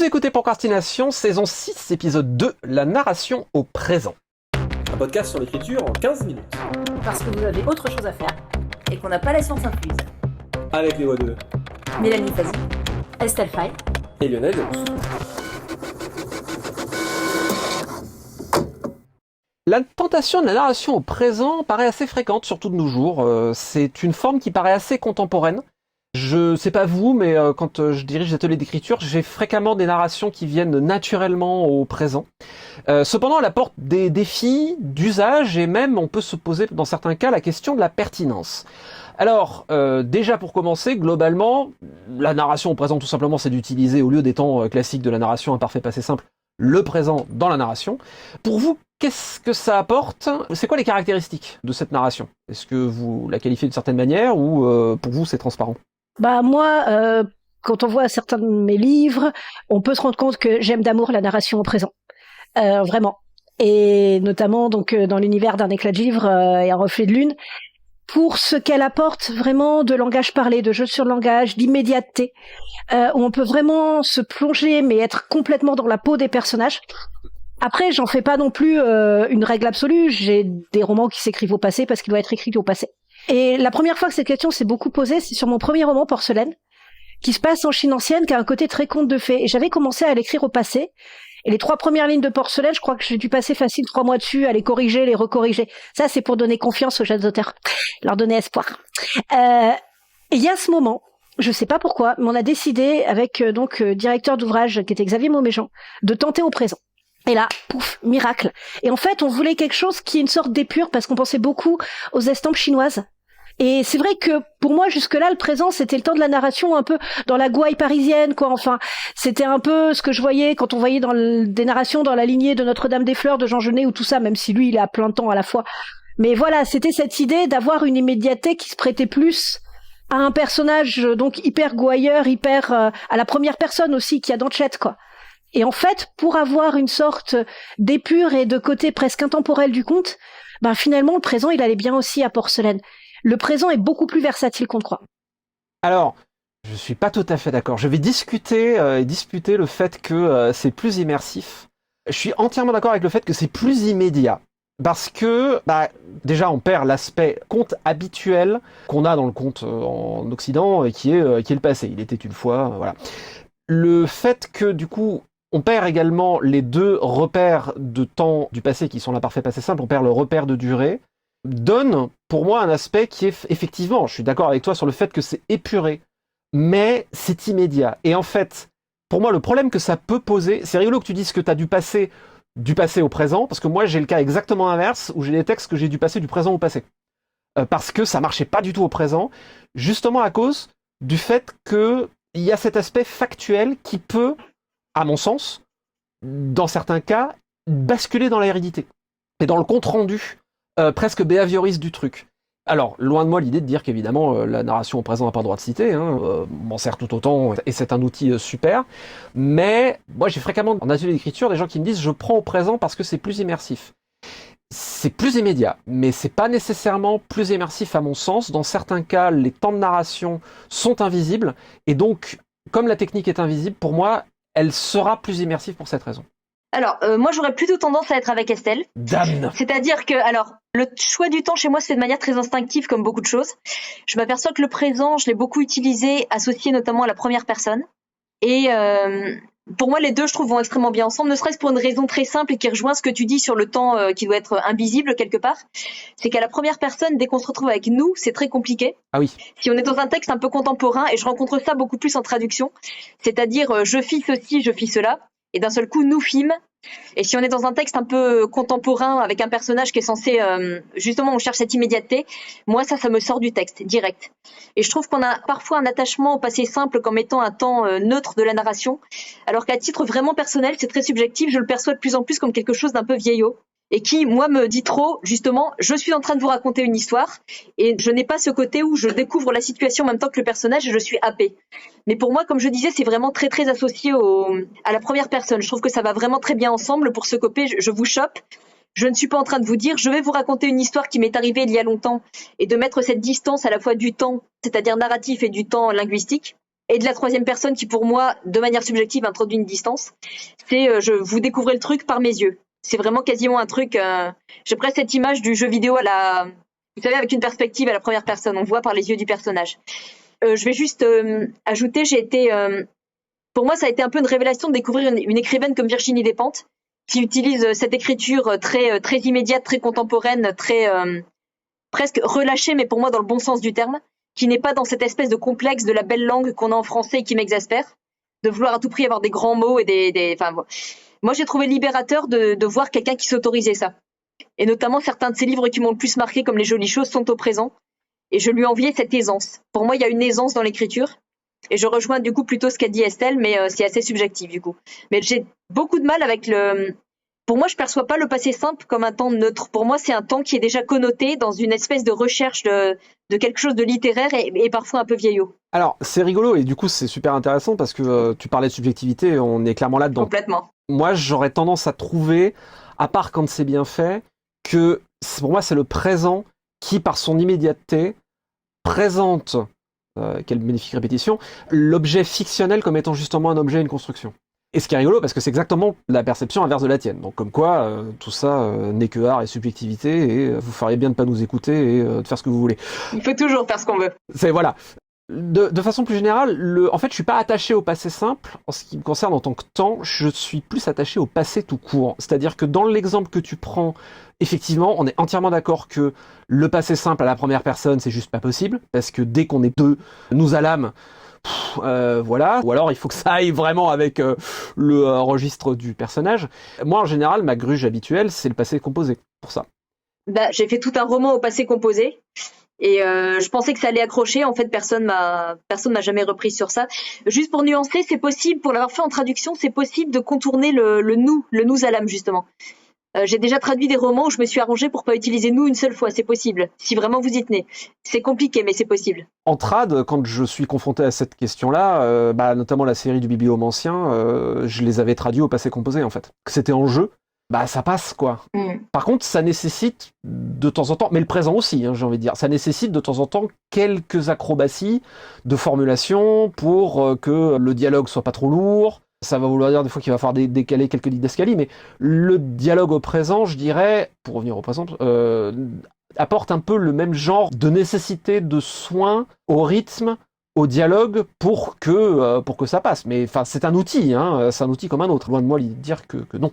écoutez Procrastination, saison 6, épisode 2, la narration au présent. Un podcast sur l'écriture en 15 minutes. Parce que vous avez autre chose à faire et qu'on n'a pas la science incluse. Avec les voix de Mélanie Fazi, Estelle Fay et Lionel Delous. La tentation de la narration au présent paraît assez fréquente, surtout de nos jours. C'est une forme qui paraît assez contemporaine. Je sais pas vous, mais quand je dirige des ateliers d'écriture, j'ai fréquemment des narrations qui viennent naturellement au présent. Cependant, elle apporte des défis d'usage et même on peut se poser dans certains cas la question de la pertinence. Alors, déjà pour commencer, globalement, la narration au présent tout simplement c'est d'utiliser au lieu des temps classiques de la narration imparfait passé simple, le présent dans la narration. Pour vous, qu'est-ce que ça apporte ? C'est quoi les caractéristiques de cette narration ? Est-ce que vous la qualifiez d'une certaine manière ou pour vous c'est transparent ? Moi, quand on voit certains de mes livres, on peut se rendre compte que j'aime d'amour la narration au présent. Vraiment. Et notamment donc dans l'univers d'un éclat de givre et un reflet de lune, pour ce qu'elle apporte vraiment de langage parlé, de jeu sur le langage, d'immédiateté, où on peut vraiment se plonger mais être complètement dans la peau des personnages. Après, j'en fais pas non plus une règle absolue. J'ai des romans qui s'écrivent au passé parce qu'ils doivent être écrits au passé. Et la première fois que cette question s'est beaucoup posée, c'est sur mon premier roman, Porcelaine, qui se passe en Chine ancienne, qui a un côté très conte de fées. Et j'avais commencé à l'écrire au passé. Et les 3 premières lignes de Porcelaine, je crois que j'ai dû passer facile 3 mois dessus, à les corriger, les recorriger. Ça, c'est pour donner confiance aux jeunes auteurs, leur donner espoir. Et il y a ce moment, je sais pas pourquoi, mais on a décidé, avec directeur d'ouvrage, qui était Xavier Mauméjean, de tenter au présent. Et là, pouf, miracle. Et en fait, on voulait quelque chose qui est une sorte d'épure, parce qu'on pensait beaucoup aux estampes chinoises. Et c'est vrai que pour moi jusque-là le présent c'était le temps de la narration un peu dans la gouaille parisienne quoi. Enfin c'était un peu ce que je voyais quand on voyait dans des narrations dans la lignée de Notre-Dame des Fleurs de Jean Genet ou tout ça, même si lui il est à plein temps à la fois. Mais voilà, c'était cette idée d'avoir une immédiateté qui se prêtait plus à un personnage donc hyper gouailleur, hyper à la première personne aussi qui a dans le chat quoi. Et en fait pour avoir une sorte d'épure et de côté presque intemporel du conte, finalement le présent il allait bien aussi à Porcelaine. Le présent est beaucoup plus versatile qu'on ne croit. Alors, je suis pas tout à fait d'accord. Je vais discuter et disputer le fait que c'est plus immersif. Je suis entièrement d'accord avec le fait que c'est plus immédiat. Parce que, déjà, on perd l'aspect conte habituel qu'on a dans le conte en Occident, qui est le passé. Il était une fois, voilà. Le fait que, du coup, on perd également les 2 repères de temps du passé qui sont l'imparfait passé simple. On perd le repère de durée. Donne pour moi un aspect qui est effectivement, je suis d'accord avec toi sur le fait que c'est épuré, mais c'est immédiat. Et en fait, pour moi, le problème que ça peut poser, c'est rigolo que tu dises que tu as du passé au présent, parce que moi j'ai le cas exactement inverse, où j'ai des textes que j'ai du passé du présent au passé. Parce que ça marchait pas du tout au présent, justement à cause du fait qu'il y a cet aspect factuel qui peut, à mon sens, dans certains cas, basculer dans la hérédité. Et dans le compte-rendu presque behavioriste du truc. Alors, loin de moi l'idée de dire qu'évidemment la narration au présent n'a pas le droit de citer, m'en sert tout autant et c'est un outil super, mais moi j'ai fréquemment en atelier d'écriture des gens qui me disent je prends au présent parce que c'est plus immersif. C'est plus immédiat, mais c'est pas nécessairement plus immersif à mon sens. Dans certains cas, les temps de narration sont invisibles, et donc, comme la technique est invisible, pour moi, elle sera plus immersive pour cette raison. Alors, moi, j'aurais plutôt tendance à être avec Estelle. Damn. C'est-à-dire que, le choix du temps chez moi se fait de manière très instinctive, comme beaucoup de choses. Je m'aperçois que le présent, je l'ai beaucoup utilisé, associé notamment à la première personne. Et pour moi, les deux, je trouve, vont extrêmement bien ensemble, ne serait-ce pour une raison très simple et qui rejoint ce que tu dis sur le temps qui doit être invisible quelque part. C'est qu'à la première personne, dès qu'on se retrouve avec nous, c'est très compliqué. Ah oui. Si on est dans un texte un peu contemporain, et je rencontre ça beaucoup plus en traduction, c'est-à-dire je fis ceci, je fis cela, et d'un seul coup, nous fîmes. Et si on est dans un texte un peu contemporain avec un personnage qui est censé, justement, on cherche cette immédiateté, moi ça me sort du texte, direct. Et je trouve qu'on a parfois un attachement au passé simple comme étant un temps neutre de la narration, alors qu'à titre vraiment personnel, c'est très subjectif, je le perçois de plus en plus comme quelque chose d'un peu vieillot. Et qui, moi, me dit trop, justement, je suis en train de vous raconter une histoire et je n'ai pas ce côté où je découvre la situation en même temps que le personnage et je suis happée. Mais pour moi, comme je disais, c'est vraiment très, très associé à la première personne. Je trouve que ça va vraiment très bien ensemble pour se copier. Je vous chope. Je ne suis pas en train de vous dire, je vais vous raconter une histoire qui m'est arrivée il y a longtemps et de mettre cette distance à la fois du temps, c'est-à-dire narratif et du temps linguistique. et de la troisième personne qui, pour moi, de manière subjective, introduit une distance. C'est vous découvrez le truc par mes yeux. C'est vraiment quasiment un truc. J'ai presque cette image du jeu vidéo vous savez, avec une perspective à la première personne. On voit par les yeux du personnage. Je vais juste ajouter, pour moi, ça a été un peu une révélation de découvrir une écrivaine comme Virginie Despentes, qui utilise cette écriture très très immédiate, très contemporaine, très presque relâchée, mais pour moi dans le bon sens du terme, qui n'est pas dans cette espèce de complexe de la belle langue qu'on a en français et qui m'exaspère, de vouloir à tout prix avoir des grands mots et moi j'ai trouvé libérateur de voir quelqu'un qui s'autorisait ça. Et notamment certains de ses livres qui m'ont le plus marqué, comme Les Jolies Choses, sont au présent. Et je lui enviais cette aisance. Pour moi, il y a une aisance dans l'écriture. Et je rejoins du coup plutôt ce qu'a dit Estelle, mais c'est assez subjectif du coup. Mais j'ai beaucoup de mal avec Pour moi, je perçois pas le passé simple comme un temps neutre. Pour moi, c'est un temps qui est déjà connoté dans une espèce de recherche de quelque chose de littéraire et parfois un peu vieillot. Alors, c'est rigolo et du coup, c'est super intéressant parce que tu parlais de subjectivité, on est clairement là-dedans. Complètement. Moi, j'aurais tendance à trouver, à part quand c'est bien fait, que pour moi, c'est le présent qui, par son immédiateté, présente, quelle magnifique répétition, l'objet fictionnel comme étant justement un objet et une construction. Et ce qui est rigolo, parce que c'est exactement la perception inverse de la tienne. Donc comme quoi, tout ça n'est que art et subjectivité, et vous feriez bien de pas nous écouter et de faire ce que vous voulez. Il faut toujours faire ce qu'on veut. C'est voilà. De façon plus générale, en fait, je suis pas attaché au passé simple. En ce qui me concerne en tant que temps, je suis plus attaché au passé tout court. C'est-à-dire que dans l'exemple que tu prends, effectivement, on est entièrement d'accord que le passé simple à la première personne, c'est juste pas possible, parce que dès qu'on est deux, nous à l'âme, voilà. Ou alors il faut que ça aille vraiment avec le registre du personnage. Moi, en général, ma gruge habituelle, c'est le passé composé, pour ça. J'ai fait tout un roman au passé composé. Et je pensais que ça allait accrocher. En fait, personne m'a jamais repris sur ça. Juste pour nuancer, c'est possible, pour l'avoir fait en traduction, c'est possible de contourner le nous à l'âme, justement. J'ai déjà traduit des romans où je me suis arrangée pour pas utiliser nous une seule fois. C'est possible, si vraiment vous y tenez. C'est compliqué, mais c'est possible. En trad, quand je suis confronté à cette question-là, notamment la série du Bibliomancien, je les avais traduits au passé composé, en fait. C'était en jeu. Ça passe, quoi. Par contre, ça nécessite de temps en temps, mais le présent aussi, j'ai envie de dire, ça nécessite de temps en temps quelques acrobaties de formulation pour que le dialogue soit pas trop lourd. Ça va vouloir dire des fois qu'il va falloir décaler quelques didascalies, mais le dialogue au présent, je dirais, pour revenir au présent, apporte un peu le même genre de nécessité de soin au rythme, au dialogue pour que ça passe. Mais enfin, c'est un outil, c'est un outil comme un autre. Loin de moi l'idée de dire que non.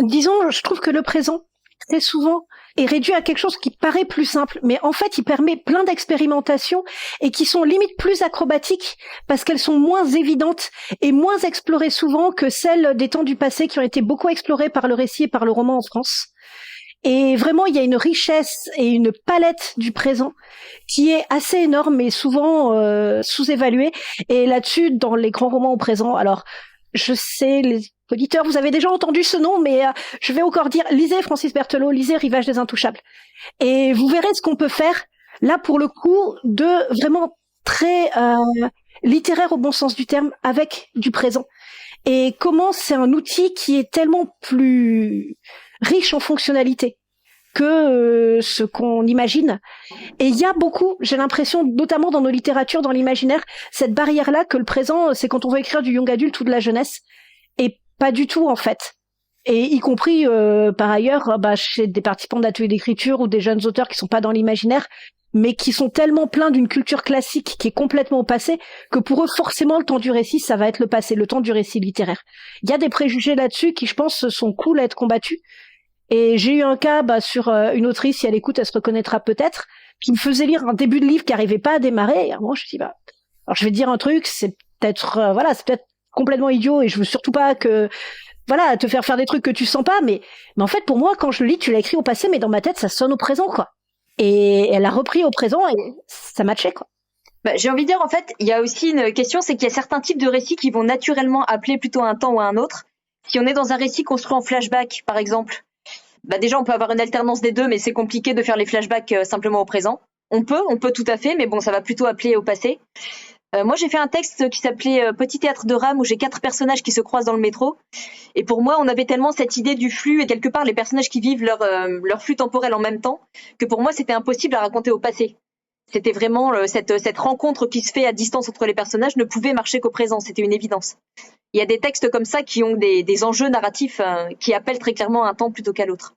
Disons, je trouve que le présent, très souvent, est réduit à quelque chose qui paraît plus simple, mais en fait, il permet plein d'expérimentations et qui sont limite plus acrobatiques parce qu'elles sont moins évidentes et moins explorées souvent que celles des temps du passé qui ont été beaucoup explorées par le récit et par le roman en France. Et vraiment, il y a une richesse et une palette du présent qui est assez énorme, mais souvent sous-évaluée. Et là-dessus, dans les grands romans au présent, alors, je sais, les auditeurs, vous avez déjà entendu ce nom, mais je vais encore dire, lisez Francis Berthelot, lisez Rivage des Intouchables. Et vous verrez ce qu'on peut faire, là, pour le coup, de vraiment très littéraire au bon sens du terme, avec du présent. Et comment c'est un outil qui est tellement plus riche en fonctionnalités que ce qu'on imagine. Et il y a beaucoup, j'ai l'impression, notamment dans nos littératures, dans l'imaginaire, cette barrière-là que le présent, c'est quand on veut écrire du young adulte ou de la jeunesse. Et pas du tout, en fait. Et y compris, par ailleurs, chez des participants d'ateliers d'écriture ou des jeunes auteurs qui sont pas dans l'imaginaire, mais qui sont tellement pleins d'une culture classique qui est complètement au passé, que pour eux, forcément, le temps du récit, ça va être le passé, le temps du récit littéraire. Il y a des préjugés là-dessus qui, je pense, sont cool à être combattus. Et j'ai eu un cas sur une autrice, si elle écoute, elle se reconnaîtra peut-être, qui me faisait lire un début de livre qui arrivait pas à démarrer. Et à un moment, je me suis dit, alors je vais te dire un truc, c'est peut-être, c'est peut-être complètement idiot et je veux surtout pas te faire des trucs que tu sens pas, mais en fait, pour moi, quand je le lis, tu l'as écrit au passé, mais dans ma tête, ça sonne au présent, quoi. Et elle a repris au présent et ça matchait, quoi. J'ai envie de dire, en fait, il y a aussi une question, c'est qu'il y a certains types de récits qui vont naturellement appeler plutôt un temps ou un autre. Si on est dans un récit construit en flashback, par exemple, déjà, on peut avoir une alternance des deux, mais c'est compliqué de faire les flashbacks simplement au présent. On peut tout à fait, mais bon, ça va plutôt appeler au passé. Moi, j'ai fait un texte qui s'appelait Petit théâtre de rame, où j'ai 4 personnages qui se croisent dans le métro. Et pour moi, on avait tellement cette idée du flux et quelque part les personnages qui vivent leur flux temporel en même temps, que pour moi, c'était impossible à raconter au passé. C'était vraiment cette rencontre qui se fait à distance entre les personnages ne pouvait marcher qu'au présent, c'était une évidence. Il y a des textes comme ça qui ont des enjeux narratifs qui appellent très clairement un temps plutôt qu'à l'autre.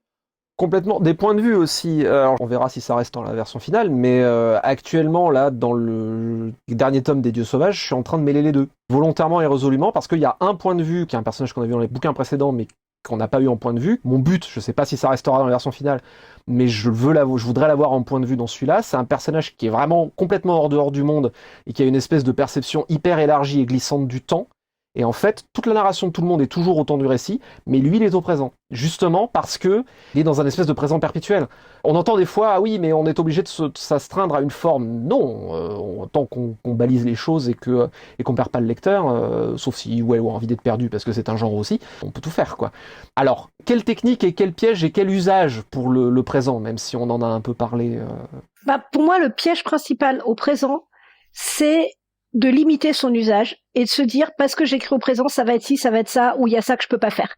Complètement. Des points de vue aussi. Alors, on verra si ça reste dans la version finale, mais actuellement, là, dans le dernier tome des Dieux Sauvages, je suis en train de mêler les deux, volontairement et résolument, parce qu'il y a un point de vue, qui est un personnage qu'on a vu dans les bouquins précédents, mais qu'on n'a pas eu en point de vue. Mon but, je sais pas si ça restera dans la version finale, mais je voudrais l'avoir en point de vue dans celui-là. C'est un personnage qui est vraiment complètement hors dehors du monde, et qui a une espèce de perception hyper élargie et glissante du temps. Et en fait, toute la narration de tout le monde est toujours au temps du récit, mais lui, il est au présent. Justement parce que il est dans un espèce de présent perpétuel. On entend des fois, ah oui, mais on est obligé de s'astreindre à une forme. Non, tant qu'on balise les choses et qu'on perd pas le lecteur, sauf si ouais, on a envie d'être perdu parce que c'est un genre aussi, on peut tout faire, quoi. Alors, quelle technique et quel piège et quel usage pour le présent, même si on en a un peu parlé Pour moi, le piège principal au présent, c'est de limiter son usage et de se dire parce que j'écris au présent, ça va être ci, ça va être ça, ou il y a ça que je peux pas faire.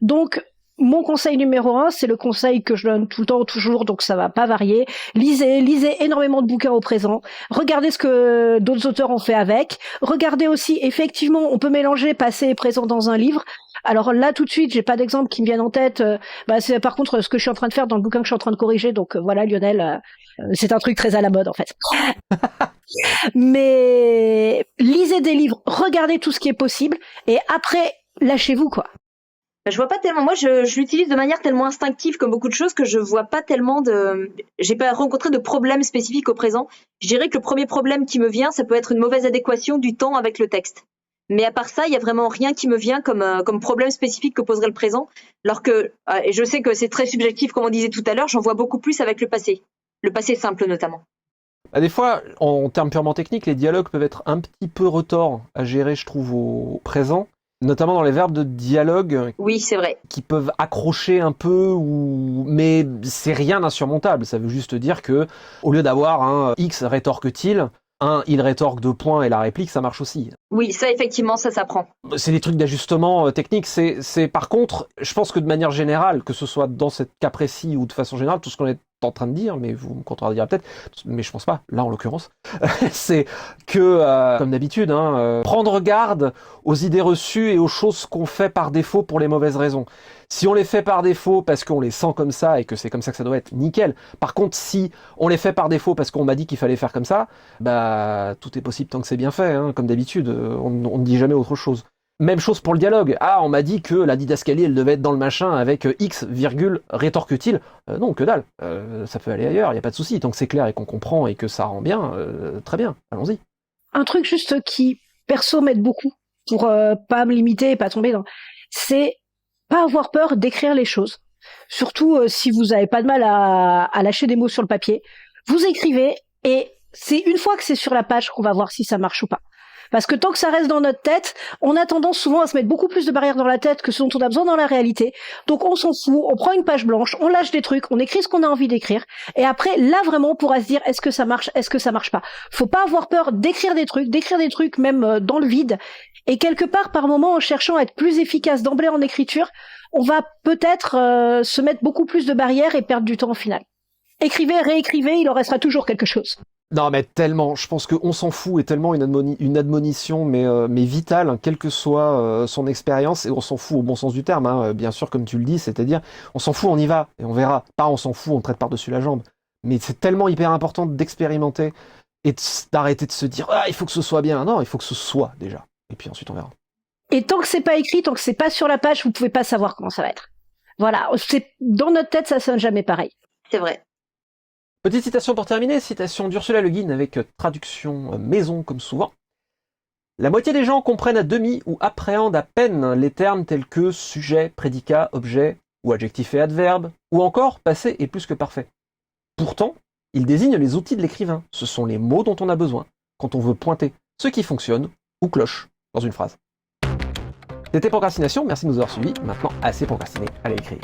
Donc, mon conseil numéro 1, c'est le conseil que je donne tout le temps, toujours, donc ça va pas varier. Lisez énormément de bouquins au présent. Regardez ce que d'autres auteurs ont fait avec. Regardez aussi, effectivement, on peut mélanger passé et présent dans un livre. Alors là, tout de suite, j'ai pas d'exemple qui me viennent en tête. C'est par contre ce que je suis en train de faire dans le bouquin que je suis en train de corriger. Donc voilà, Lionel, c'est un truc très à la mode en fait. Mais lisez des livres, regardez tout ce qui est possible, et après, lâchez-vous, quoi. Je vois pas tellement. Moi, je l'utilise de manière tellement instinctive comme beaucoup de choses que je vois pas tellement j'ai pas rencontré de problème spécifique au présent. Je dirais que le premier problème qui me vient, ça peut être une mauvaise adéquation du temps avec le texte. Mais à part ça, il y a vraiment rien qui me vient comme problème spécifique que poserait le présent. Alors que, et je sais que c'est très subjectif comme on disait tout à l'heure, j'en vois beaucoup plus avec le passé simple notamment. Des fois, en termes purement techniques, les dialogues peuvent être un petit peu retors à gérer, je trouve, au présent. Notamment dans les verbes de dialogue. Oui, c'est vrai. Qui peuvent accrocher un peu, mais c'est rien d'insurmontable. Ça veut juste dire que, au lieu d'avoir un X rétorque-t-il, il rétorque 2 points et la réplique, ça marche aussi. Oui, ça, effectivement, ça s'apprend. C'est des trucs d'ajustement technique. C'est par contre, je pense que de manière générale, que ce soit dans ce cas précis ou de façon générale, tout ce qu'on est en train de dire, mais vous me contredirez peut-être, mais je pense pas, là en l'occurrence, c'est que, comme d'habitude, prendre garde aux idées reçues et aux choses qu'on fait par défaut pour les mauvaises raisons. Si on les fait par défaut parce qu'on les sent comme ça et que c'est comme ça que ça doit être, nickel. Par contre, si on les fait par défaut parce qu'on m'a dit qu'il fallait faire comme ça, bah tout est possible tant que c'est bien fait, comme d'habitude, on ne dit jamais autre chose. Même chose pour le dialogue. Ah, on m'a dit que la didascalie, elle devait être dans le machin avec X, rétorque-t-il. Non, que dalle. Ça peut aller ailleurs, il n'y a pas de souci. Tant que c'est clair et qu'on comprend et que ça rend bien, très bien, allons-y. Un truc juste qui, perso, m'aide beaucoup pour pas me limiter et pas tomber dans... C'est pas avoir peur d'écrire les choses. Surtout si vous n'avez pas de mal à lâcher des mots sur le papier. Vous écrivez et c'est une fois que c'est sur la page qu'on va voir si ça marche ou pas. Parce que tant que ça reste dans notre tête, on a tendance souvent à se mettre beaucoup plus de barrières dans la tête que ce dont on a besoin dans la réalité. Donc on s'en fout, on prend une page blanche, on lâche des trucs, on écrit ce qu'on a envie d'écrire. Et après, là vraiment, on pourra se dire est-ce que ça marche, est-ce que ça marche pas. Faut pas avoir peur d'écrire des trucs même dans le vide. Et quelque part, par moment, en cherchant à être plus efficace d'emblée en écriture, on va peut-être se mettre beaucoup plus de barrières et perdre du temps au final. Écrivez, réécrivez, il en restera toujours quelque chose. Non, mais tellement, je pense qu'on s'en fout est tellement une admonition, mais vitale, quelle que soit son expérience, et on s'en fout au bon sens du terme, bien sûr, comme tu le dis, c'est-à-dire, on s'en fout, on y va, et on verra. Pas on s'en fout, on traite par-dessus la jambe. Mais c'est tellement hyper important d'expérimenter, et d'arrêter de se dire, ah, il faut que ce soit bien. Non, il faut que ce soit, déjà. Et puis ensuite, on verra. Et tant que c'est pas écrit, tant que c'est pas sur la page, vous pouvez pas savoir comment ça va être. Voilà, dans notre tête, ça sonne jamais pareil. C'est vrai. Petite citation pour terminer, citation d'Ursula Le Guin avec traduction maison comme souvent. La moitié des gens comprennent à demi ou appréhendent à peine les termes tels que sujet, prédicat, objet, ou adjectif et adverbe, ou encore passé et plus que parfait. Pourtant, ils désignent les outils de l'écrivain. Ce sont les mots dont on a besoin quand on veut pointer ce qui fonctionne ou cloche dans une phrase. C'était Procrastination, merci de nous avoir suivis. Maintenant, assez procrastiné, allez écrire.